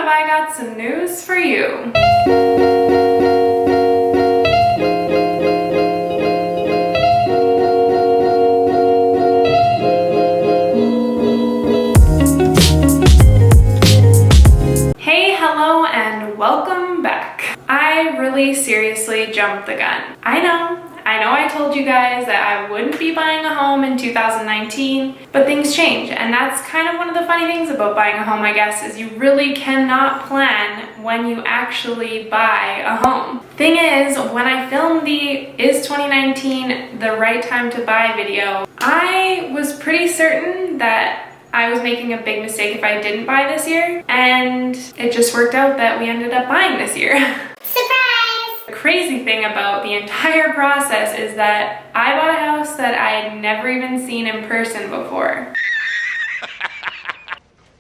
have I got some news for you. Hey, hello, and welcome back. I really seriously jumped the gun. I know I told you guys that I wouldn't be buying a home in 2019, but things change, and that's kind of one of the funny things about buying a home, I guess, is you really cannot plan when you actually buy a home. Thing is, when I filmed the Is 2019 the Right Time to Buy video, I was pretty certain that I was making a big mistake if I didn't buy this year, and it just worked out that we ended up buying this year. The crazy thing about the entire process is that I bought a house that I had never even seen in person before. Are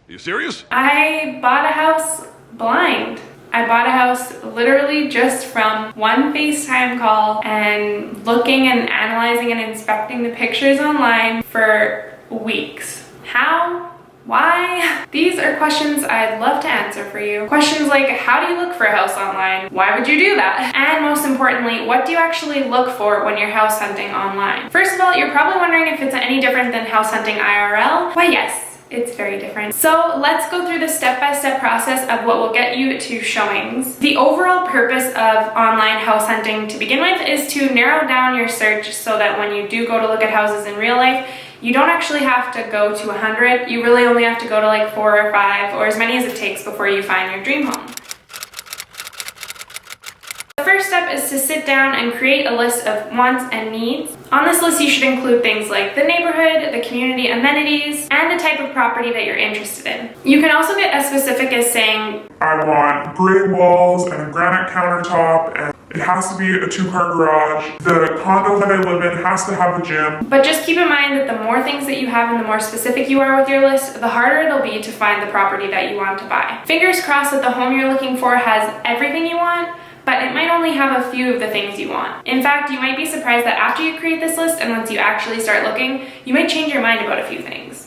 you serious? I bought a house blind. I bought a house literally just from one FaceTime call and looking and analyzing and inspecting the pictures online for weeks. How? Why? These are questions I'd love to answer for you. Questions like, how do you look for a house online? Why would you do that? And most importantly, what do you actually look for when you're house hunting online? First of all, you're probably wondering if it's any different than house hunting IRL. Why, yes, it's very different. So let's go through the step-by-step process of what will get you to showings. The overall purpose of online house hunting to begin with is to narrow down your search so that when you do go to look at houses in real life, you don't actually have to go to 100. You really only have to go to like 4 or 5 or as many as it takes before you find your dream home. The first step is to sit down and create a list of wants and needs. On this list, you should include things like the neighborhood, the community amenities, and the type of property that you're interested in. You can also get as specific as saying, I want gray walls and a granite countertop, and it has to be a 2-car garage. The condo that I live in has to have a gym. But just keep in mind that the more things that you have and the more specific you are with your list, the harder it'll be to find the property that you want to buy. Fingers crossed that the home you're looking for has everything you want, but it might only have a few of the things you want. In fact, you might be surprised that after you create this list and once you actually start looking, you might change your mind about a few things.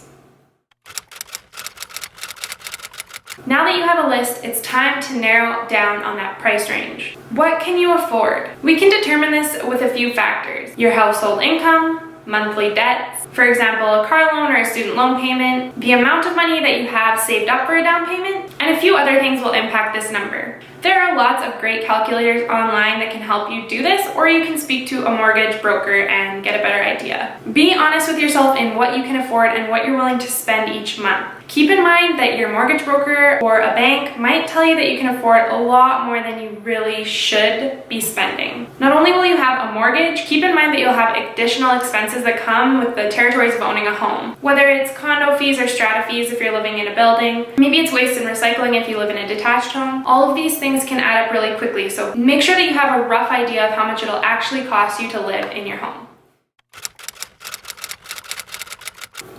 Now that you have a list, it's time to narrow down on that price range. What can you afford? We can determine this with a few factors. Your household income, monthly debts, for example, a car loan or a student loan payment, the amount of money that you have saved up for a down payment, and a few other things will impact this number. There are lots of great calculators online that can help you do this, or you can speak to a mortgage broker and get a better idea. Be honest with yourself in what you can afford and what you're willing to spend each month. Keep in mind that your mortgage broker or a bank might tell you that you can afford a lot more than you really should be spending. Not only will you have a mortgage, keep in mind that you'll have additional expenses that come with the territories of owning a home. Whether it's condo fees or strata fees if you're living in a building, maybe it's waste and recycling if you live in a detached home. All of these things can add up really quickly, so make sure that you have a rough idea of how much it'll actually cost you to live in your home.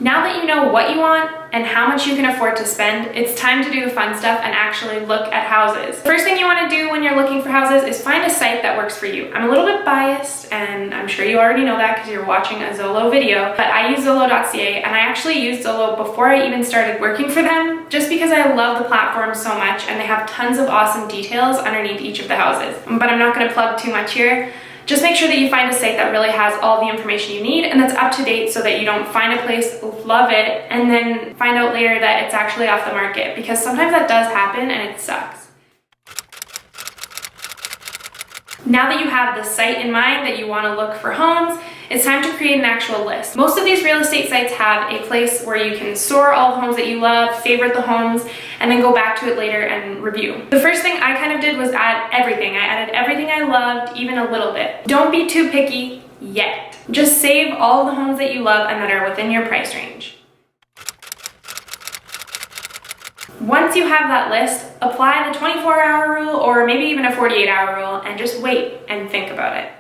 Now that you know what you want and how much you can afford to spend, it's time to do the fun stuff and actually look at houses. First thing you want to do when you're looking for houses is find a site that works for you. I'm a little bit biased, and I'm sure you already know that because you're watching a Zolo video, but I use Zolo.ca, and I actually used Zolo before I even started working for them, just because I love the platform so much and they have tons of awesome details underneath each of the houses. But I'm not going to plug too much here. Just make sure that you find a site that really has all the information you need and that's up to date so that you don't find a place, love it, and then find out later that it's actually off the market, because sometimes that does happen and it sucks. Now that you have the site in mind that you want to look for homes, it's time to create an actual list. Most of these real estate sites have a place where you can store all the homes that you love, favorite the homes, and then go back to it later and review. The first thing I kind of did was add everything. I added everything I loved, even a little bit. Don't be too picky yet. Just save all the homes that you love and that are within your price range. Once you have that list, apply the 24-hour rule or maybe even a 48-hour rule and just wait and think about it.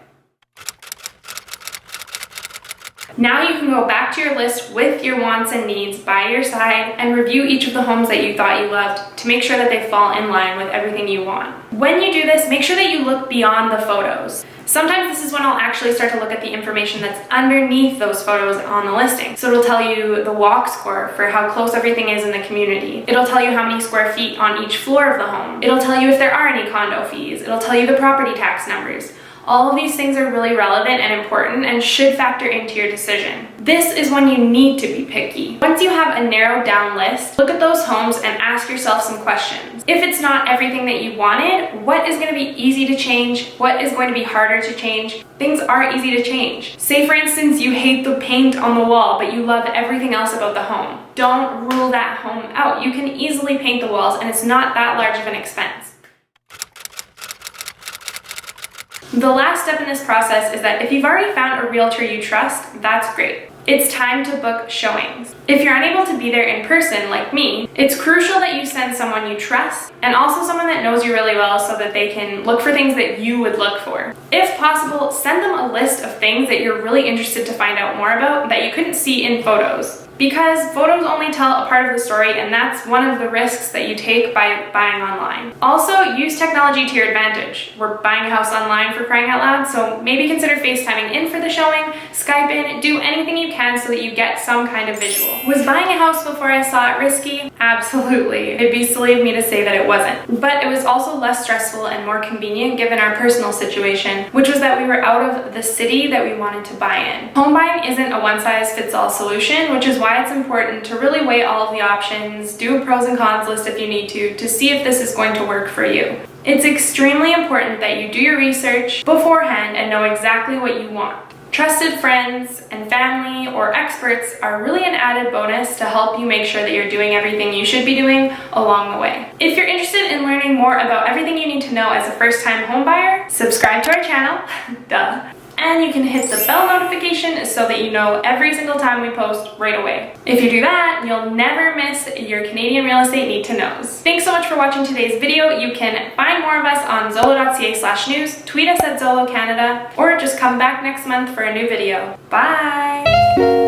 Now you can go back to your list with your wants and needs by your side and review each of the homes that you thought you loved to make sure that they fall in line with everything you want. When you do this, make sure that you look beyond the photos. Sometimes this is when I'll actually start to look at the information that's underneath those photos on the listing. So it'll tell you the walk score for how close everything is in the community. It'll tell you how many square feet on each floor of the home. It'll tell you if there are any condo fees. It'll tell you the property tax numbers. All of these things are really relevant and important and should factor into your decision. This is when you need to be picky. Once you have a narrowed down list, look at those homes and ask yourself some questions. If it's not everything that you wanted, what is going to be easy to change? What is going to be harder to change? Things are easy to change. Say for instance, you hate the paint on the wall, but you love everything else about the home. Don't rule that home out. You can easily paint the walls and it's not that large of an expense. The last step in this process is that if you've already found a realtor you trust, that's great. It's time to book showings. If you're unable to be there in person, like me, it's crucial that you send someone you trust and also someone that knows you really well so that they can look for things that you would look for. If possible, send them a list of things that you're really interested to find out more about that you couldn't see in photos. Because photos only tell a part of the story, and that's one of the risks that you take by buying online. Also, use technology to your advantage. We're buying a house online, for crying out loud, so maybe consider FaceTiming in for the showing, Skype in, do anything you can so that you get some kind of visual. Was buying a house before I saw it risky? Absolutely. It'd be silly of me to say that it wasn't. But it was also less stressful and more convenient given our personal situation, which was that we were out of the city that we wanted to buy in. Home buying isn't a one-size-fits-all solution, which is why it's important to really weigh all of the options, do a pros and cons list if you need to see if this is going to work for you. It's extremely important that you do your research beforehand and know exactly what you want. Trusted friends and family or experts are really an added bonus to help you make sure that you're doing everything you should be doing along the way. If you're interested in learning more about everything you need to know as a first-time home buyer, subscribe to our channel, duh. And you can hit the bell notification so that you know every single time we post right away. If you do that, you'll never miss your Canadian real estate need to knows. Thanks so much for watching today's video. You can find more of us on zolo.ca/news, tweet us at Zolo Canada, or just come back next month for a new video. Bye!